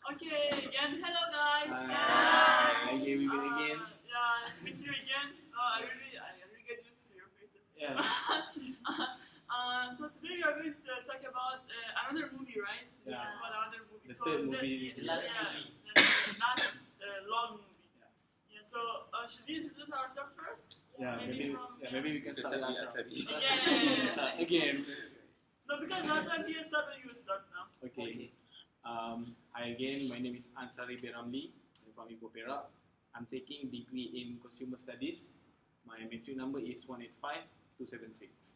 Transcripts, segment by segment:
Okay, again, hello guys. Hi. Again, we meet again. Yeah, meet you again. I really get used to your faces. Yeah. So today we are going to talk about another movie, right? This Yeah. is about another movie. The so third movie. The, The last last movie. The last long movie. Yeah. So should we introduce ourselves first? Yeah, maybe we can start with Asari. Yeah. Again. No, because last time he started, you start now. Okay. Hi again, my name is Ansari Beramli. I'm from Ipoh Perak. I'm taking degree in Consumer Studies. My matric number is 185276.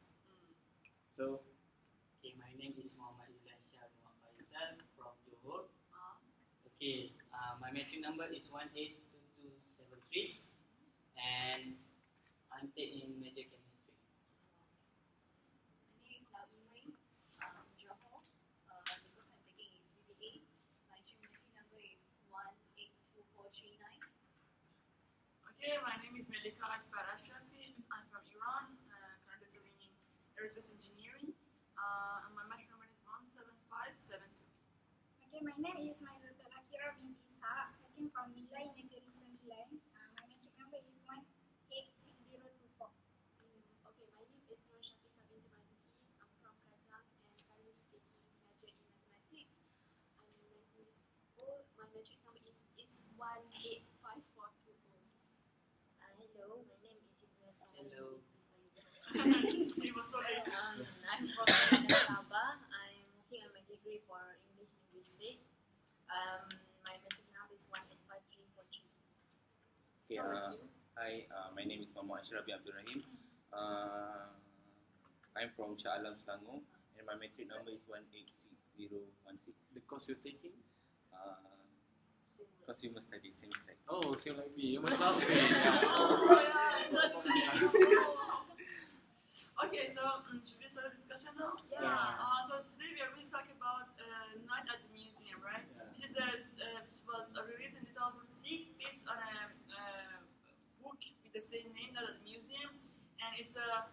So, Okay, my name is Muhammad Izlan Shah Faizal from Johor. Okay, my matric number is 182273 and I'm taking major chemistry. My name is Lau Yimei from Johor. The course I'm taking is BBA. My geometry number is 182439. Okay, my name is Melika Akbar Ashrafi. I'm from Iran, currently studying in aerospace engineering. And my matric number is 17572. Okay, my name is Maizatul Akira binti Ishaq. I came from Nilai Negeri Sembilan. My matric number is 186024. Okay, my name is Nur Shafika binti Mazuki. I'm from Kazakh and currently taking major in mathematics. I'm 19 years old. My matrix number is 185420. Hello, my name is Ismail. Hello. He was so late. I'm from Sabah. I'm working on my degree for English linguistics. My matric number is 185343. Okay, How about you? hi, my name is Muhammad Ashraf bin Abdul Rahim. I'm from Shah Alam, Selangor, and my matric number is 186016. the course you're taking? Consumer Studies, same thing. Oh, same like me. You're my classmate. Oh, yeah. So sweet. Okay, so should we start the discussion now? Yeah. So today we are going to talk about Night at the Museum, right? Yeah. Which was released in 2006, based on a book with the same name, Night at the Museum, and it's a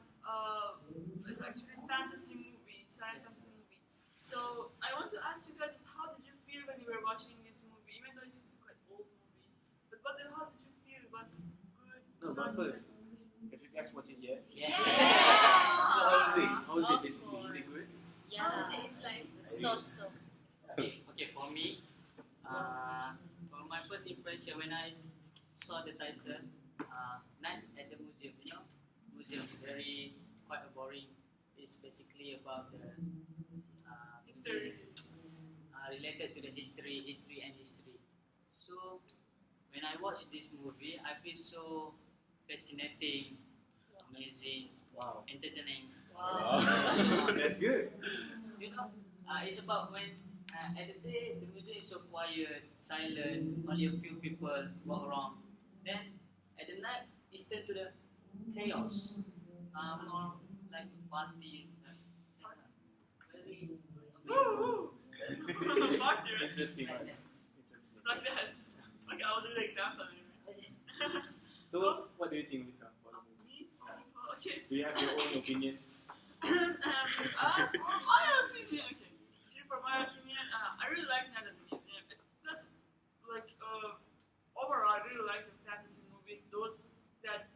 actually fantasy movie, science fantasy movie. So I want to ask you guys, how did you feel when you were watching this movie? Even though it's a quite old movie, but how did you feel? It was good. No, but not first, good? have you guys watched it yet? Yeah. So how is it? How is it this movie? Is it good? Yeah. It's like so. Okay, for me, for my first impression when I saw the title, Night at the Museum, museum, very quite boring. It's basically about the History. related to the history. So when I watch this movie, I feel so fascinating, amazing, Wow. entertaining. That's good. It's about when at the day the museum is so quiet, silent, only a few people walk around. Then at the night it's turned to the chaos, more like party, very Woo! Farsi, right? Interesting, like right? that. Interesting. Like that. Okay, I'll do the example anyway. So, what do you think, Vika, about the movie? Me? Okay. Do you have your own opinion? For my opinion, okay. Actually, for my opinion, I really like Night at the Museum. Because, like, overall, I really like the fantasy movies, those that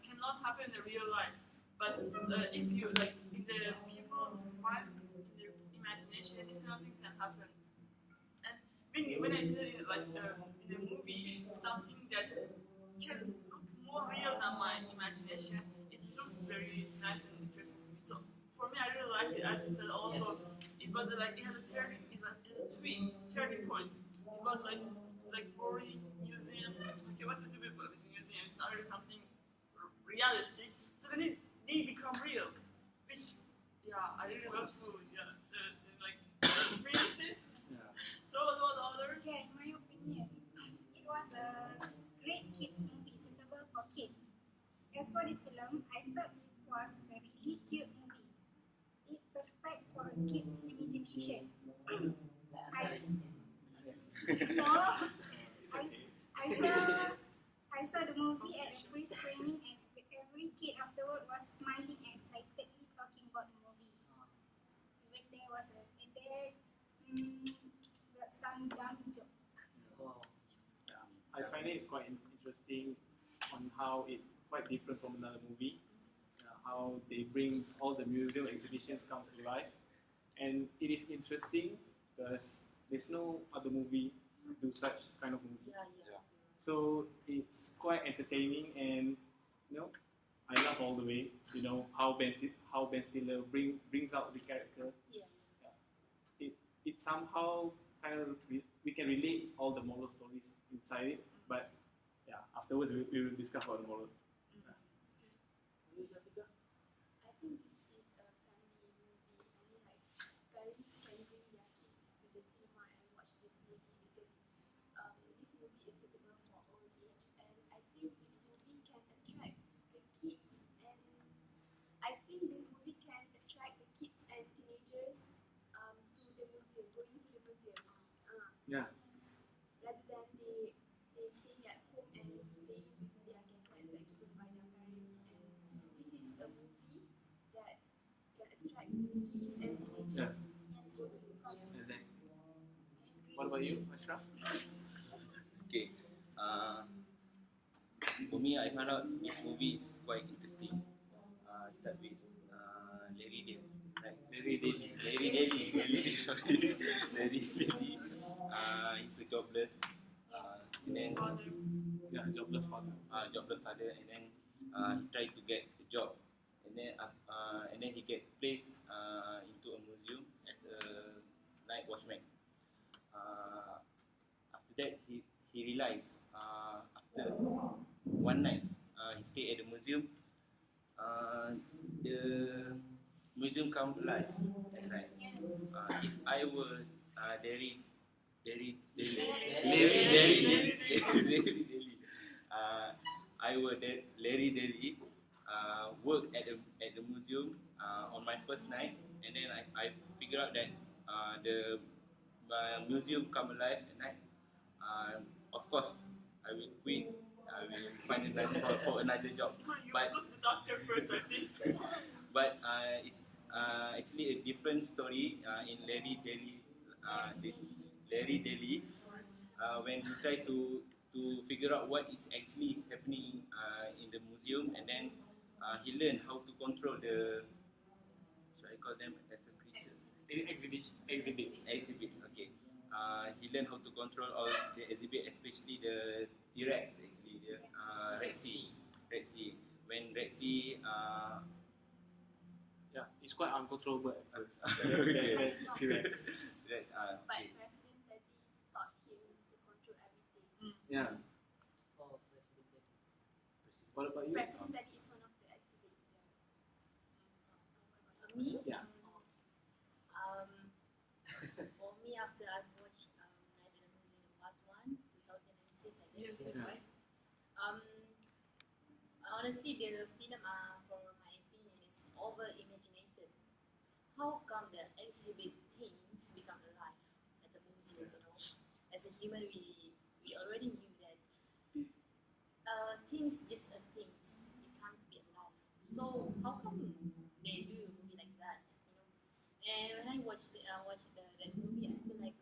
cannot happen in the real life. But if you, like, in the people's mind, in their imagination, this kind of thing can happen. And when I say, like, in the movie, something that can look more real than my imagination, it looks very nice and interesting to me. So for me, I really liked it. As you said, also it was like it had a turning, it had a twist, turning point. It was like boring museum. Okay, what to do with the museum? It's not really something realistic. So then they become real, which I really love to like experience it. Yeah. So what about the others? Okay, in my opinion, it was a great kids movie suitable for kids. As for this film, I thought it was a really cute movie. It's perfect for kids' imagination. I, I saw the movie at a pre-screening and every kid afterward was smiling and excitedly talking about the movie. Even there was a got some dumb joke. interesting on how it quite different from another movie. How they bring all the museum exhibitions come to life, and it is interesting because there's no other movie do such kind of movie. Yeah. So it's quite entertaining, and I love all the way. How Ben Stiller brings out the character. Yeah. It somehow kind of we can relate all the moral stories inside it, but yeah, afterwards we will discuss about the moral. I think this is a family movie. I mean, like, parents can bring their kids to the cinema and watch this movie because this movie is suitable for all age, and I think this movie can attract the kids, and I think this movie can attract the kids and teenagers to the museum, going to the museum. Yeah. Rather than they staying at home and playing with their gadgets that given by their parents. And this is a movie that can attract kids and teenagers. Yes, go to the museum. Exactly. What about you, Ashraf? Okay. For me, I found out this movie is quite interesting. Start with Larry Daly, right? Larry Daly. Sorry. Larry Daly. He's a jobless. And then Yeah, jobless father. jobless father, and then he tried to get a job, and then he get placed into a museum as a night watchman. After that, he realized after one night he stayed at the museum. The museum come alive at night. If I were Larry Daly, I would Larry Daly work at the museum on my first night, and then I figured out that the museum come alive at night. Of course, I will quit. I will find another for another job. You But go to the doctor first, I think. but it's actually a different story in Larry Daly. Larry Daly, when he tried to figure out what is actually happening in the museum, and then he learned how to control the, should I call them as a creature? Exhibits. Exhibit. Okay. He learned how to control all the exhibit, especially the T-Rex, actually the Rexy. When Rexy Yeah, it's quite uncontrollable at first. Okay. T-Rex. T-Rex But President Teddy taught him to control everything. Yeah. Oh, President Teddy. What about you? President Teddy is one of the exhibits there. Me? Yeah. For me, after I've watched Night at the Museum Part 1, 2006, I guess. Yes, Yeah. right. Honestly, the film, for my opinion, is over-imaginated. How come the exhibit things become alive at the museum, As a human, we already knew that things just are things. It can't be alive. So how come they do a movie like that, And when I watched that movie, I feel like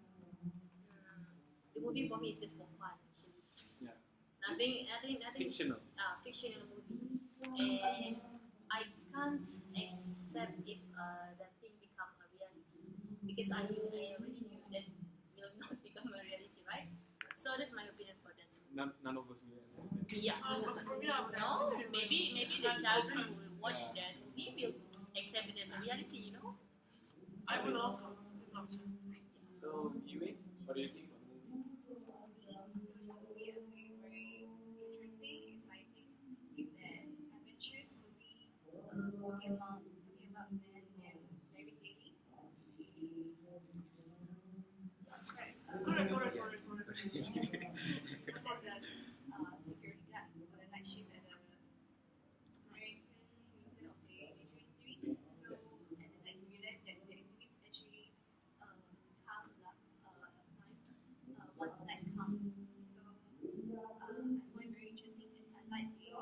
the movie for me is just for fun, actually. Yeah. Nothing. Fictional. Fictional movie, and I can't accept if that thing become a reality because I already knew that will not become a reality, right? So that's my opinion for that movie. None of us will accept that. Yeah. But for me, I would No, accept it. maybe the children who will watch Yeah. that movie will accept it as a reality, I would also say something. So, Yue, what do you think of the movie? Very interesting, exciting. It's an adventurous movie talking about Ben and Larry Daly. Correct. Was as a security guard for the night shift at the American Museum of the Natural History. So, and then he realized that the exhibits actually come once night comes. So, I find it very interesting, and I like the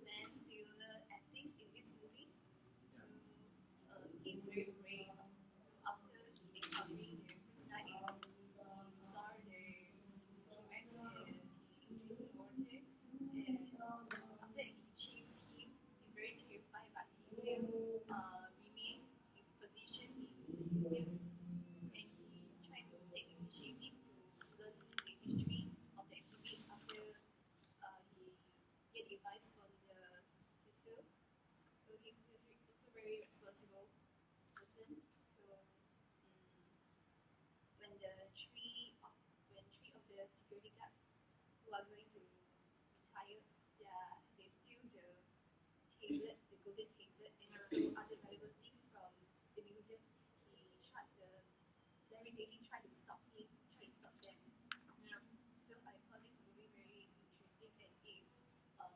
Ben Stiller acting in this movie. So, he's very brave. So after he encountering the first night, he saw the T-Rex and he drinking water. very responsible person. So when three of the security guards who are going to retire, they steal the tablet, the golden tablet, and also other valuable things from the museum. Larry Daly tried to stop them. Yeah. So I found this movie very interesting and is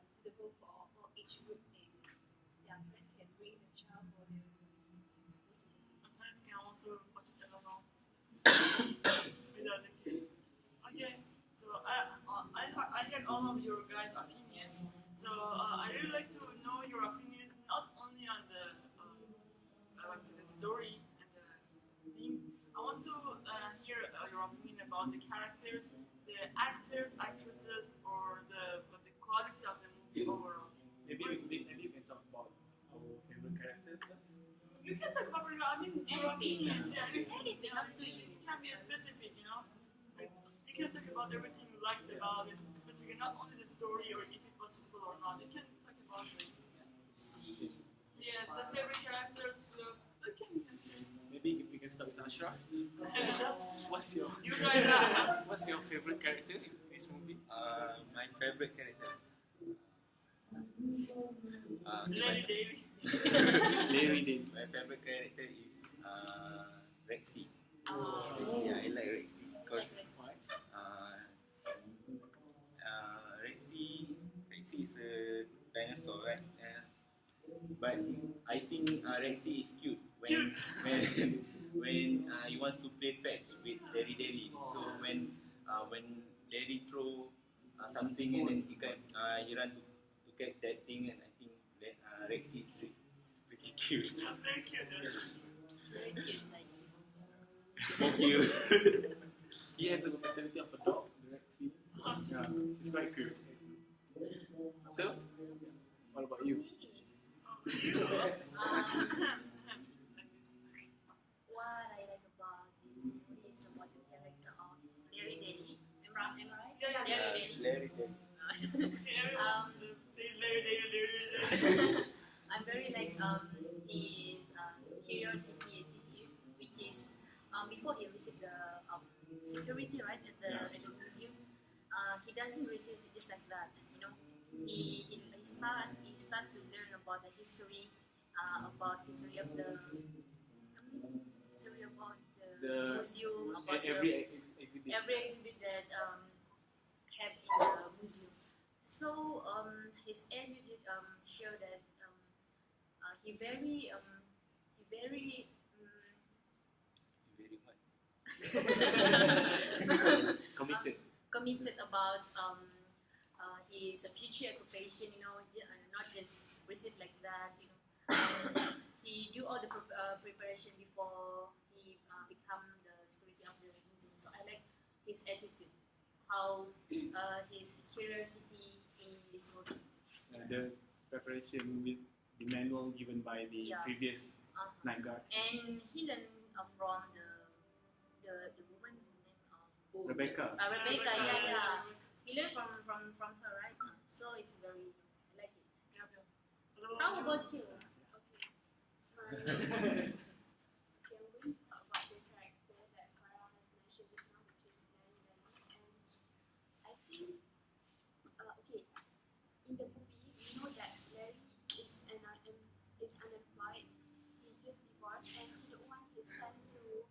suitable for all age group, and parents can bring the child for the movie. And parents can also watch it alone without the kids. Okay, so I heard all of your guys' opinions. So I really like to know your opinions not only on the like I said, the story and the things. I want to hear your opinion about the characters, the actors, actresses, or the quality of the movie overall. Maybe you can talk about our favorite character first. You can talk about your, I mean, your Anything. opinions. Yeah, Anything, up to you. It can be specific, you know. Like, you can talk about everything you liked about it, specifically not only the story or if it was suitable or not. You can talk about it. Yes, the favorite characters. You can say. Maybe we can start with Ashraf. What's your You guys are. What's your favorite character in this movie? My favorite character. Larry Daly. Larry Daly. My favorite character is Rexy. Oh. Rexy, I like Rexy because Why? Rexy is a dinosaur, right? But I think Rexy is cute when he wants to play fetch with Larry Daly. So when Larry throw something and then he run to catch that thing, and I think that Rexy is pretty cute. Very cute. Very cute, like. Thank you. He has a mentality of a dog. Rexy. Yeah, it's quite cute. So, what about you? What I like about this movie is about the character of Larry Daly. Am I right? Yeah. Larry Daly. Larry Daly. Okay, everyone say Larry Daly. I'm very like his curiosity attitude, which is before he received the security right at the museum, he doesn't receive it just like that. You know, he start to learn about the history, about history of the history about the museum, about Every exhibit. every exhibit that have in the museum. So his attitude show that he very Very much. committed about his future occupation. You know, not just receive like that. You know, he do all the preparation before he become the security of the museum. So I like his attitude, how his curiosity in this movie. The preparation with the manual given by the Yeah. previous night guard. And he learned from the woman named Rebecca. Rebecca, yeah. He learned from her, right? So it's very, I like it. How about you? Okay, I'm going to talk about the character that Farah has mentioned just now, which is Larry Daly. And I think, okay, in the movie, we know that Larry is unemployed. He just divorced, and he don't want his son to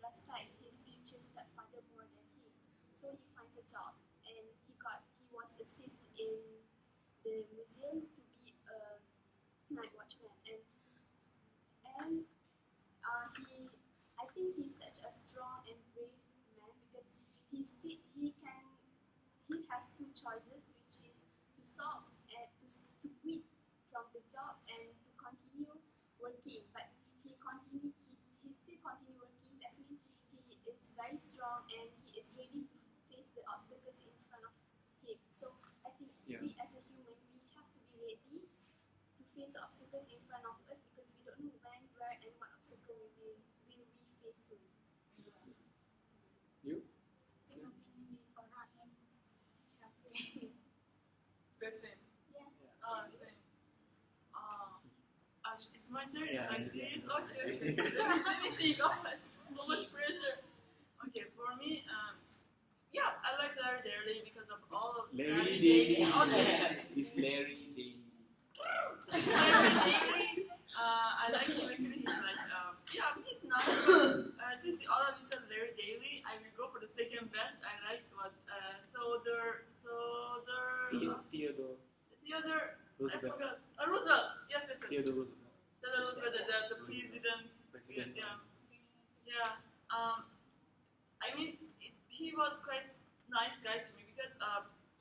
respect his future stepfather more than him. So he finds a job, and he was assisted in the museum to be a night watchman, and I think he's such a strong and brave man because he has two choices, which is to stop and to quit from the job and to continue working, but he still continue working. That means he is very strong and he is ready to face the obstacles in front of him. So I think we as a human, we have to be ready to face the obstacles in front of us because we don't know when, where, and what obstacle will we face to. You? Same opinion with Farah and Shafiq. Same. Yeah. Same. As gosh, is my series Yeah, like yeah. this? Okay. Let me think. Oh, so much pressure. Okay, for me, yeah, I like Larry Daly because of all of Larry Daly. Okay. It's Larry Daly. Larry Daly, I like him actually. He's like, yeah, he's nice. But, since all of you said Larry Daly, I will go for the second best. I like was Theodore. Theodore I Roosevelt. forgot. Roosevelt. Yes. Theodore Roosevelt. Theodore Roosevelt, the president. President. Yeah. I mean, he was quite nice guy to me because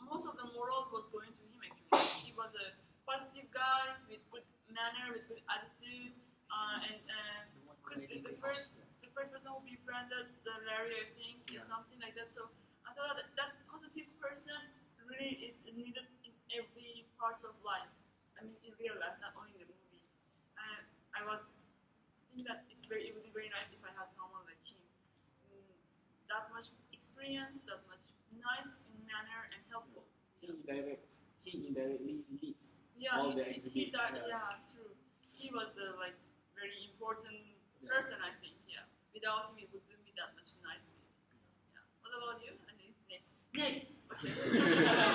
most of the morals was going to him actually. He was a positive guy with good manner, with good attitude, and the first person who befriended the Larry, I think, Yeah. something like that. So I thought that positive person really is needed in every parts of life. I mean, in real life, not only in the movie. And I think that it would be very nice if I had someone like him. That much experience, that much nice in manner and helpful. He indirectly leads Yeah, all the he exhibits. yeah, true. He was the like very important person, I think. Yeah, without him, it wouldn't be that much nice. Maybe. Yeah. What about you? I think next. Okay. I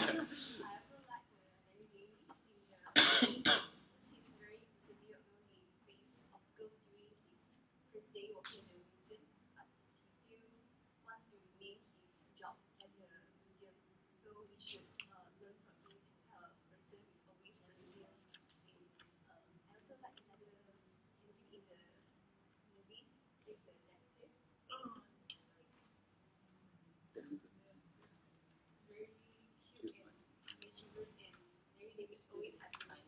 also like Larry Daly in the he's very severe although he faced obstacles during his first day working in the museum, but he still wants to remain his job at the museum. So we should learn from him and how a person is always persevere. And I also like another thing in the movies with the Dexter. Oh, It's very cute and mischievous, and Larry David always has like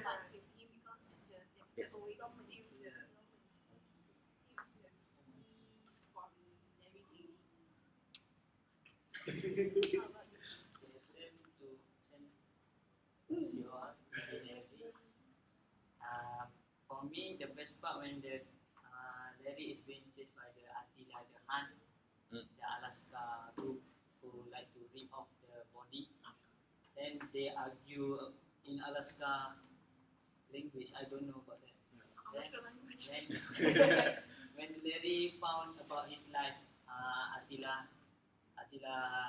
fights with him because the Dexter always steals the keys from Larry David. How about you? For me, the best part when the Larry is being chased by the Attila the Hun, the Alaska group who like to rip off the body. Then they argue in Alaska language. I don't know about that. what's the language? When Larry found about his life, Attila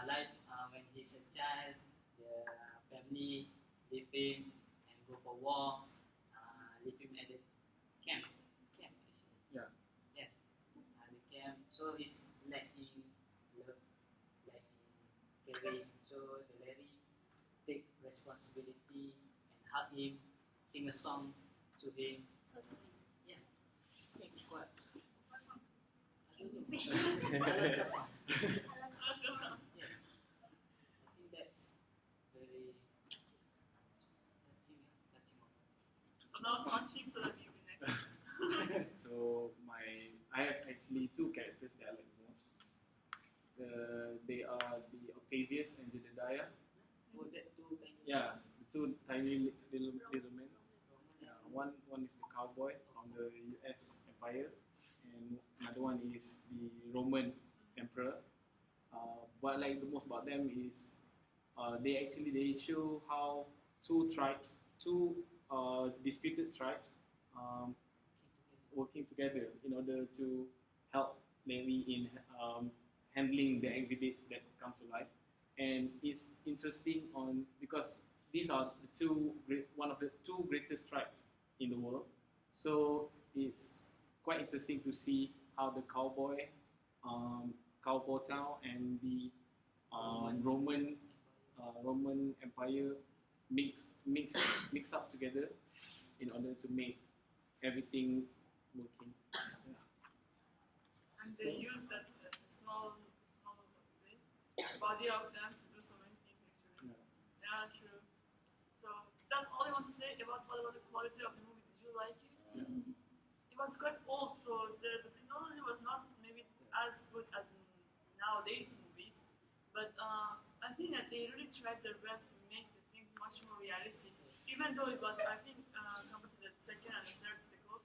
life when he's a child, the family leave him and go for war, leave him at the camp actually. Yeah. Yes, the camp. So he's lacking love, lacking caring. So the Larry take responsibility and hug him, sing a song to him. So sweet. Yes, it's what. What song? Alaska song. Alaska song. Yes, I think that's very touching. So now touching so that you be next. So I have actually two characters that I like most. They are the Octavius and Jedediah. Oh, that two tiny. Yeah, the two tiny little men. Yeah, one is the cowboy from the U.S. Empire, and another one is the Roman emperor. What I like the most about them is they show how two disputed tribes working together in order to help Larry in handling the exhibits that comes to life. And it's interesting because these are one of the two greatest tribes in the world. So it's quite interesting to see how the cowboy town and the Roman Empire mix up together in order to make everything working. Yeah. And they use that small body of them to do so many things actually. Yeah, true. So that's all I want to say about the quality of the movie. Did you like it? It was quite old, so the technology was not maybe as good as in nowadays movies. But I think that they really tried their best to make the things much more realistic. Even though it was, I think, compared to the second and the third sequel,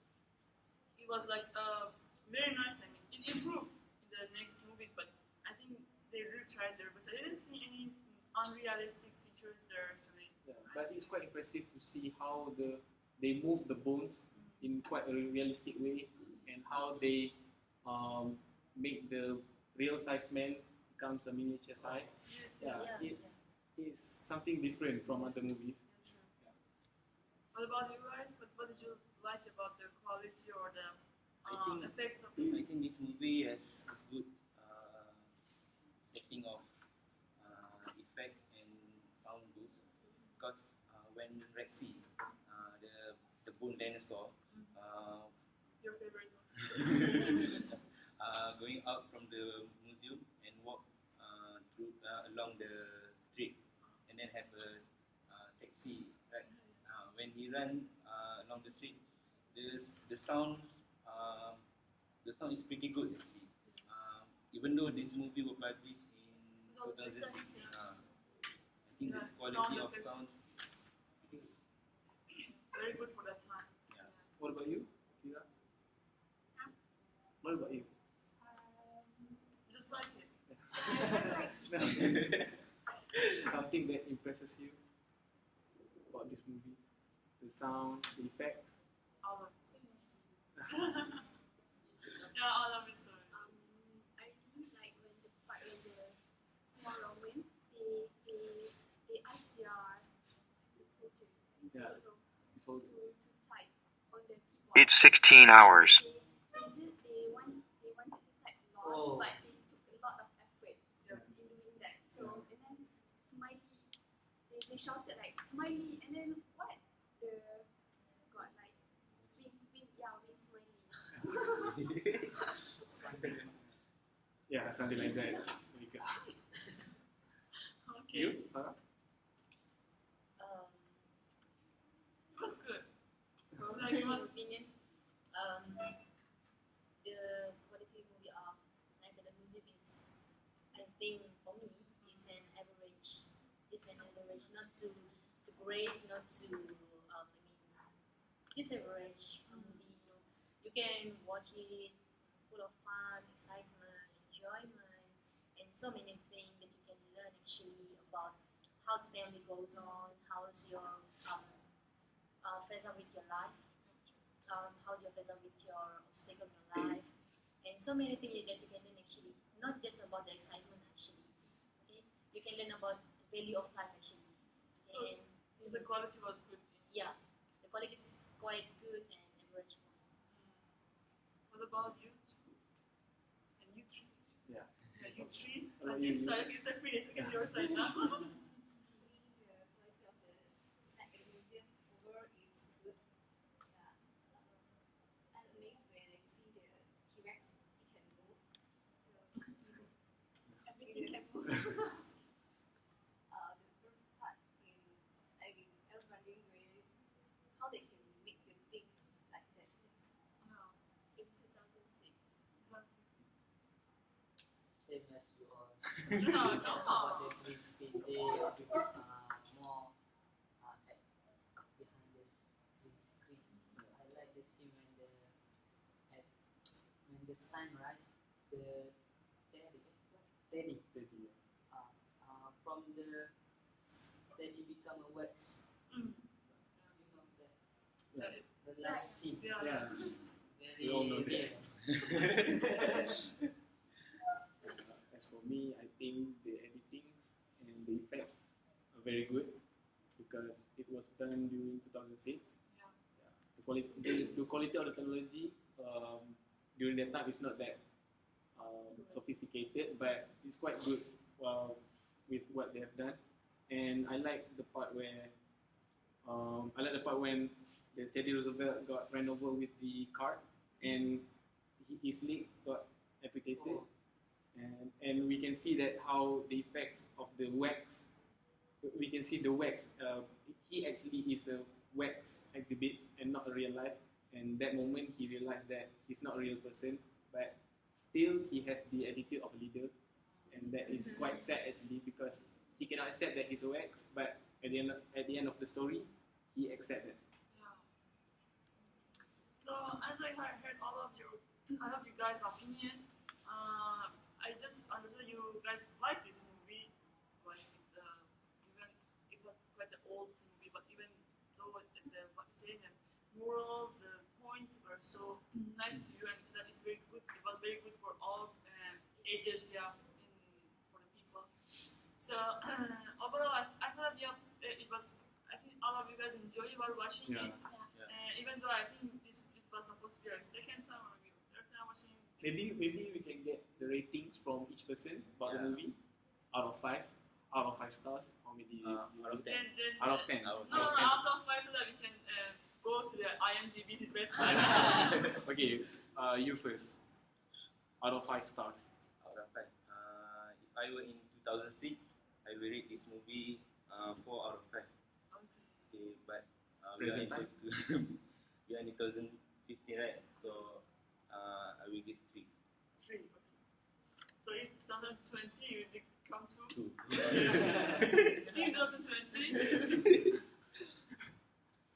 it was like very nice. I mean, it improved in the next movies, but I think they really tried their best. I didn't see any unrealistic features there actually. Yeah, but it's quite impressive to see how the they move the bones in quite a realistic way, and how they make the real size man becomes a miniature size. Yes, Yeah, Yeah. it's something different from other movies. That's true. What about you guys? What did you like about the quality or the I think- effects of I think this movie has a good setting of effect and sound boost because when Rexy, the bone dinosaur, your favorite one? going out from the museum and walk through along the street and then have a taxi, right? When he run along the street, the sound is pretty good actually. Even though this movie was published in 2006, I think Yeah, this quality sound of effects. sound is pretty good. Very good for that time. Yeah. What about you, Kira? What about you? Just like it. Something that impresses you about this movie? The sound, the effects. All of it. Yeah, all of it. Sorry. I really like when the part when the small Roman they ask the soldiers Yeah. I don't know, It's all to type on the keyboard. It's 16 hours. They wanted to type long, Oh. but they took a lot of effort Yeah. in doing that. So and then Smiley, they shouted like Smiley, and then what the got like wing Smiley. Yeah, something like that. Monica. Okay. You, Farah? It was good. Like in my opinion, the quality movie of Night at the Museum is, I think, for me, is an average. It's an average, not too great, not too. It's average movie. You can watch it full of fun, excitement, enjoyment, and so many things that you can learn actually about how the family goes on, how's your face up with your life, how's your face up with your obstacle in your life, and so many things that you can learn actually, not just about the excitement actually. Okay, you can learn about the value of life actually. So- Okay? And The quality was good. yeah, the quality is quite good and average. What about you two? And you three? Yeah. Yeah, you three. What about And you? this side is a finish in your side now. The quality of the Night at the Museum overall is good. Yeah. I'm amazed when I see the T-Rex, it can move. So Everything can move. the first part I was wondering how they can make the things like that. No. In 2006. Same as you all. Yeah, About the green screen, they more behind this green screen. I like the scene when the sunrise, the teddy Teddy. from the teddy become a wax. Mm. You know that Yeah. the last scene. Yeah. Yeah. Very We all know that. real. As for me, I think the editings and the effects are very good because it was done during 2006. Yeah. The quality of the technology during that time is not that sophisticated, but it's quite good with what they have done. And I like the part when the Teddy Roosevelt got ran over with the cart and his leg got amputated. Oh. And we can see that how the effects of the wax, we can see the wax, he actually is a wax exhibit and not a real life. And that moment he realized that he's not a real person, but still he has the attitude of a leader. And that is quite sad actually because he cannot accept that he's a wax, but at the end of the story, he accepted. Yeah. So as I heard all of you guys' opinion, I just understood you guys like this movie, like even it was quite an old movie, but even though what you're saying, morals, the points were so nice to you, and you said that it's very good. It was very good for all ages, yeah, for the people. So overall, I thought, yeah, it was. I think all of you guys enjoyed while watching it. Even though I think it was supposed to be our second time or maybe third time watching it. Maybe we can get the ratings from each person about the movie out of 5 stars, or maybe Out of 10. out of 10. No, out of 5 so that we can go to the IMDb website. Okay, you first. Out of 5 stars. Out of 5. If I were in 2006, I will rate this movie 4 out of 5. Okay, but we are Present in time? we are in 2015, right? So I will give 3. 3. Okay. So if 2020 you will become 2. 2. See 2020.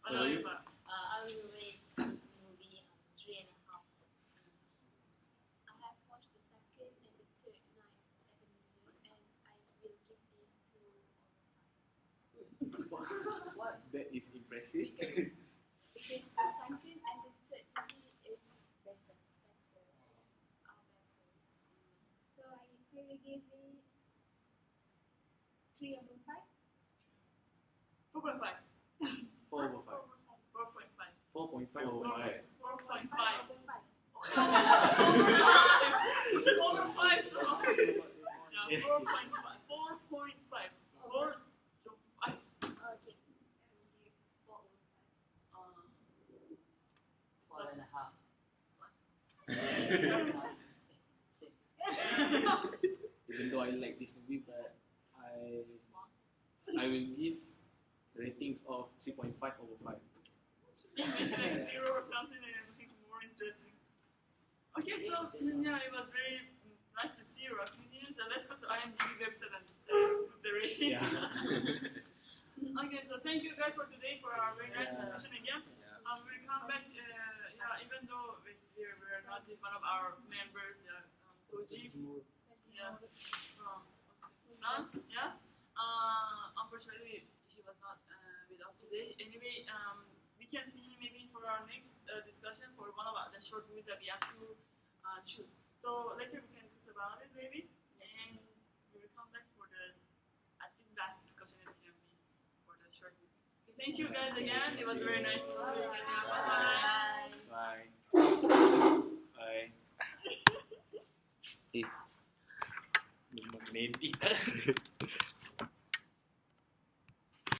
What about you? I will rate this movie 3.5. I have watched the second and the third night at the museum, and I will give this 2 over 5. What? That is impressive. Because the second and the third movie is better. So I will give it 3 over 5. 4.5. 4 over 5. 4.5. 4.5 over 5. 4.5. 5 over 5. You said over 5, so yeah, 4.5. 4.5. 4.5. Okay. I will give 4 over 5. 4.5. Even though I like this movie, but I will give ratings of 3.5 over 5. Maybe like 0 or something, and I think more interesting. Okay, so yeah, it was very nice to see your opinions. Let's go to IMDb website and put the ratings. Okay, so thank you guys for today for our very nice discussion again. We'll come back, even though we were not one of our members, Koji, from Sun, unfortunately he was not with us today. Anyway, we can see him maybe for our next discussion for one of the short movies that we have to choose. So later we can discuss about it maybe, and we will come back for the, I think, last discussion it can be for the short movie. Okay, thank you guys again. It was very nice to see you again. Bye bye. Bye. Bye. Medit.